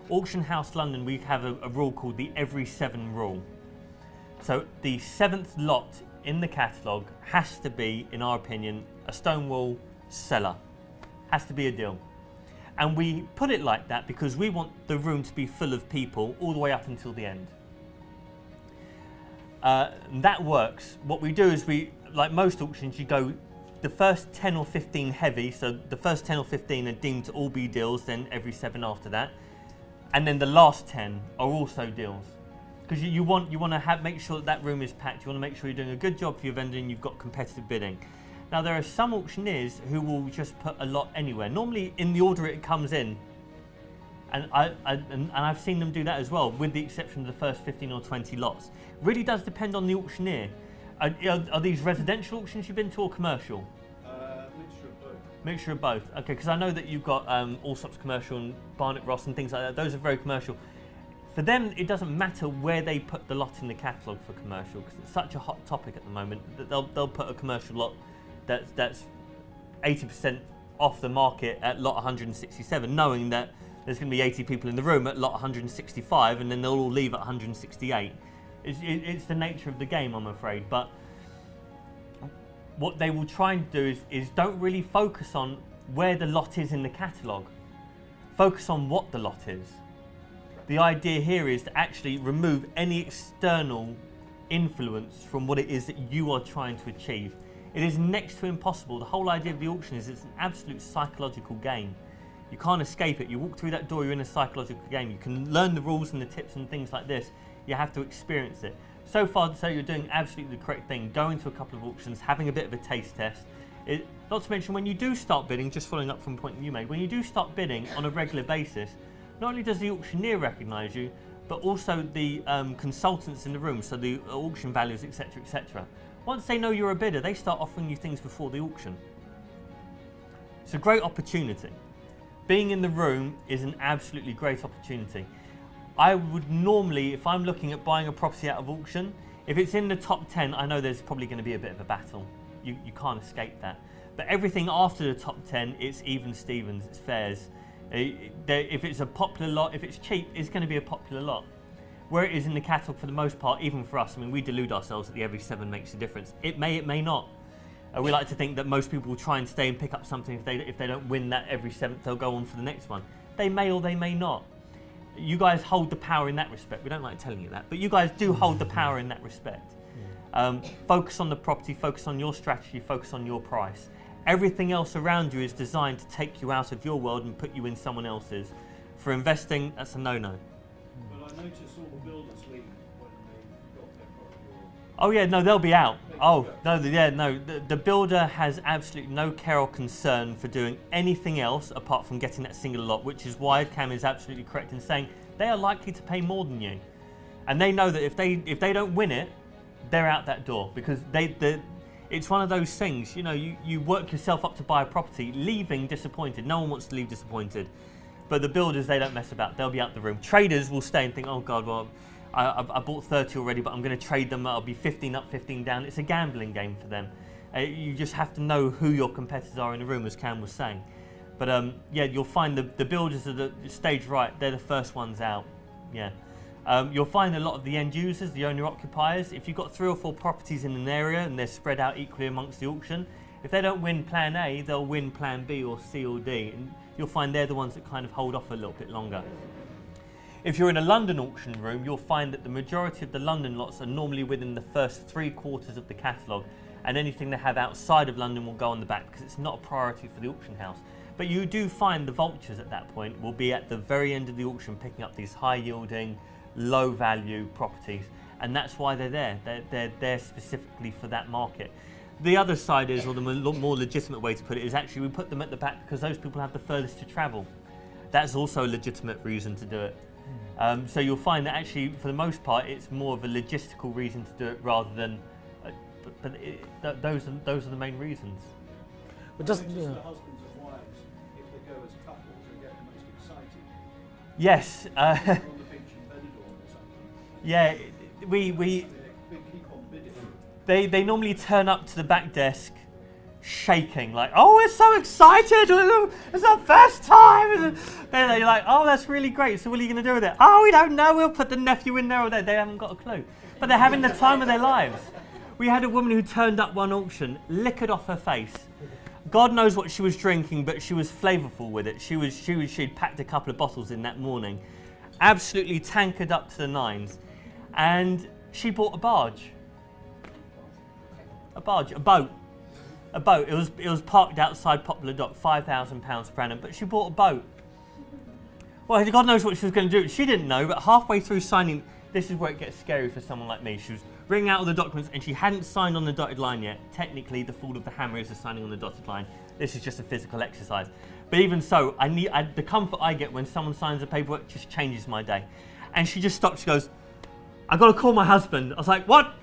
Auction House London, we have a rule called the every 7 rule. So the 7th lot in the catalogue has to be, in our opinion, a Stonewall seller. Has to be a deal. And we put it like that because we want the room to be full of people all the way up until the end. That works. What we do is like most auctions, you go the first 10 or 15 heavy, so the first 10 or 15 are deemed to all be deals, then every 7 after that. And then the last 10 are also deals. Because you want to make sure that room is packed, you want to make sure you're doing a good job for your vendor and you've got competitive bidding. Now there are some auctioneers who will just put a lot anywhere, normally in the order it comes in. And I've seen them do that as well, with the exception of the first 15 or 20 lots. Really does depend on the auctioneer. Are these residential auctions you've been to or commercial? Mixture of both. Mixture of both. Okay, because I know that you've got Allsops Commercial and Barnet Ross and things like that. Those are very commercial. For them, it doesn't matter where they put the lot in the catalogue for commercial, because it's such a hot topic at the moment that they'll put a commercial lot that's 80% off the market at lot 167, knowing that there's going to be 80 people in the room at lot 165, and then they'll all leave at 168. It's the nature of the game, I'm afraid. But what they will try and do is don't really focus on where the lot is in the catalogue. Focus on what the lot is. The idea here is to actually remove any external influence from what it is that you are trying to achieve. It is next to impossible. The whole idea of the auction is it's an absolute psychological game. You can't escape it. You walk through that door, you're in a psychological game. You can learn the rules and the tips and things like this. You have to experience it. So far, so you're doing absolutely the correct thing, going to a couple of auctions, having a bit of a taste test. Not to mention, when you do start bidding, just following up from the point that you made, when you do start bidding on a regular basis, not only does the auctioneer recognise you, but also the consultants in the room, so the auction values, etc., etc. Once they know you're a bidder, they start offering you things before the auction. It's a great opportunity. Being in the room is an absolutely great opportunity. I would normally, if I'm looking at buying a property out of auction, if it's in the top 10, I know there's probably going to be a bit of a battle. You can't escape that. But everything after the top 10, it's even Stevens, it's fairs. If it's a popular lot, if it's cheap, it's going to be a popular lot. Where it is in the catalogue for the most part, even for us, I mean, we delude ourselves that the every 7 makes a difference. It may not. We like to think that most people will try and stay and pick up something. If they don't win that every 7th, they'll go on for the next one. They may or they may not. You guys hold the power in that respect. We don't like telling you that, but you guys do hold the power in that respect. Focus on the property, focus on your strategy, focus on your price. Everything else around you is designed to take you out of your world and put you in someone else's. For investing, that's a no-no. But I noticed all the builders leave when they got their property. Oh yeah, no, they'll be out. Oh, no, yeah, no. The builder has absolutely no care or concern for doing anything else apart from getting that single lot, which is why Cam is absolutely correct in saying they are likely to pay more than you. And they know that if they don't win it, they're out that door, because it's one of those things, you know, you work yourself up to buy a property, leaving disappointed. No one wants to leave disappointed. But the builders, they don't mess about. They'll be out the room. Traders will stay and think, oh God, well, I bought 30 already, but I'm going to trade them. I'll be 15 up, 15 down. It's a gambling game for them. You just have to know who your competitors are in the room, as Cam was saying. But yeah, you'll find the builders are the stage right. They're the first ones out. Yeah. You'll find a lot of the end users, the owner-occupiers. If you've got 3 or 4 properties in an area and they're spread out equally amongst the auction, if they don't win Plan A, they'll win Plan B or C or D. And you'll find they're the ones that kind of hold off a little bit longer. If you're in a London auction room, you'll find that the majority of the London lots are normally within the first 3/4 of the catalogue, and anything they have outside of London will go on the back because it's not a priority for the auction house. But you do find the vultures at that point will be at the very end of the auction picking up these high-yielding, low-value properties, and that's why they're there. They're there specifically for that market. The other side is, or the more legitimate way to put it, is actually we put them at the back because those people have the furthest to travel. That's also a legitimate reason to do it. So you'll find that actually, for the most part, it's more of a logistical reason to do it rather than. Those are the main reasons. But doesn't the husbands and wives, if they go as couples, they get the most excited? Yes. On the beach in Benidorm or something. Yeah, we They keep on bidding. They normally turn up to the back desk, shaking, like, oh, we're so excited, it's our first time. And then you're like, oh, that's really great, so what are you going to do with it? Oh, we don't know, we'll put the nephew in there, or they haven't got a clue. But they're having the time of their lives. We had a woman who turned up one auction, liquored off her face. God knows what she was drinking, but she was flavourful with it. She'd packed a couple of bottles in that morning, absolutely tankard up to the nines, and she bought a barge. A boat. It was parked outside Poplar Dock, £5,000 per annum, but she bought a boat. Well, God knows what she was going to do. She didn't know, but halfway through signing, this is where it gets scary for someone like me. She was bringing out all the documents and she hadn't signed on the dotted line yet. Technically, the fall of the hammer is the signing on the dotted line. This is just a physical exercise. But even so, the comfort I get when someone signs the paperwork just changes my day. And she just stopped, she goes, I got to call my husband. I was like, what?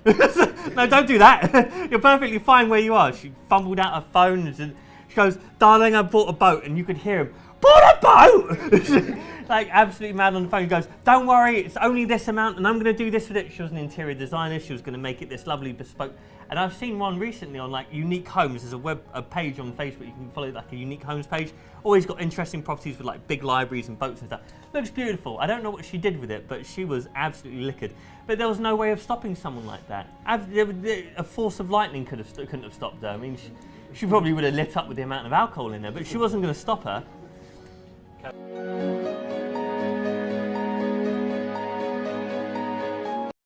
No, don't do that. You're perfectly fine where you are. She fumbled out her phone. And she goes, darling, I bought a boat. And you could hear him, bought a boat? Like, absolutely mad on the phone. He goes, don't worry, it's only this amount, and I'm going to do this with it. She was an interior designer. She was going to make it this lovely bespoke. And I've seen one recently on, like, Unique Homes. There's a page on Facebook. You can follow, like, a Unique Homes page. Always got interesting properties with, like, big libraries and boats and stuff. Looks beautiful. I don't know what she did with it, but she was absolutely liquored. But there was no way of stopping someone like that. A force of lightning couldn't have stopped her. I mean, she probably would have lit up with the amount of alcohol in there, but she wasn't going to stop her.